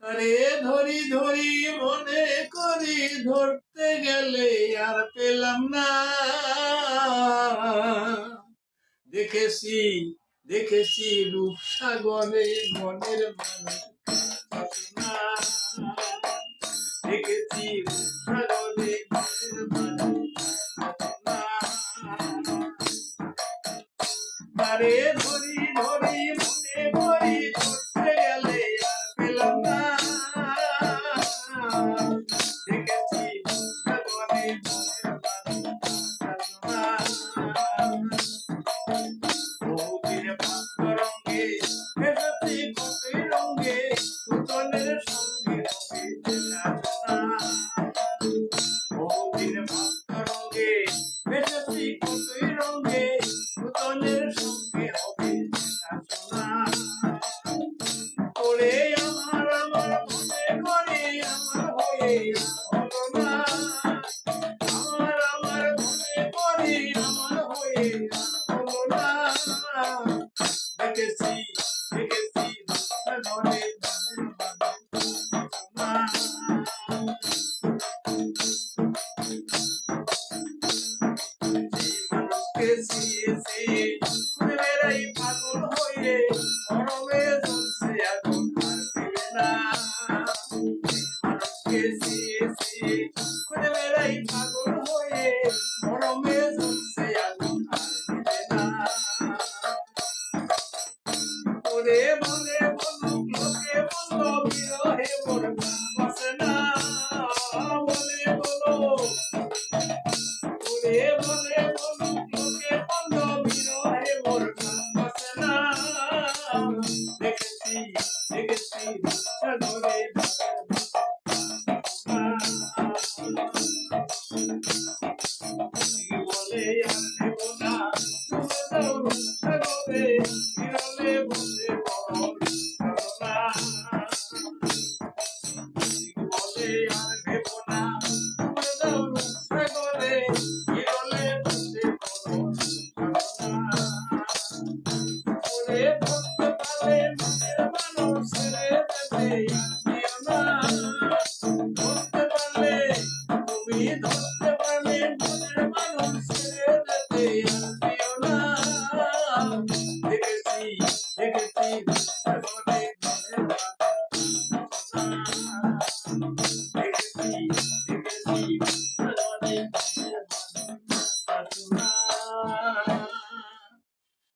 আরে ধরি ধরি মনে করি ধরতে গেলে আর পেলাম না। দেখেছি দেখেছি রূপসাগরে মনের মানুষ না। দেখেছি রূপসাগরে মনের মানুষ না। আরে ধরি ধরি মনে করি ধরতে গেলে আর পেলাম না। দেখেছি রূপসাগরে মনের মানুষ না। বহুদিন ভাগ্যরঙ্গে ভেসেছি কতই রঙ্গে সুতনের সঙ্গে বহুদিন ভাগ্যরঙ্গে ভেসেছি কতই রঙ্গে সুতনের সঙ্গে হবে শাসনা। ওরে আমার আমার মনে করে আমার হয়ে হলো না। আমার আমার মনে করে আমার হয়ে হলো না। দেখেছি দেখেছি রূপসাগরে মানুষকে চিয়েছি ঘুরে বেড়াই পাগল হয়ে গরমে জ্বলছে আগুন আর দিবে না। মানুষকে চিয়েছি ঘুরে বেড়াই পাগল হয়ে গরমে জ্বলছে আগুন আর দিবে না। ওরে বলে বলুক লোকে বলল বিরহে মোর প্রাণ বাঁচে না। বলে বলো ওরে বলে বলুক লোকে বলল বিরহে মোর প্রাণ বাঁচে না। দেখেছি দেখেছি রূপসাগরে বলে আর দেব না তুমি যাও রূপসাগরে বিরলে বসে বলে আর দেব না তুমি যাও রূপসাগরে বিরলে বসে ওরে ধরতে পারলে মনের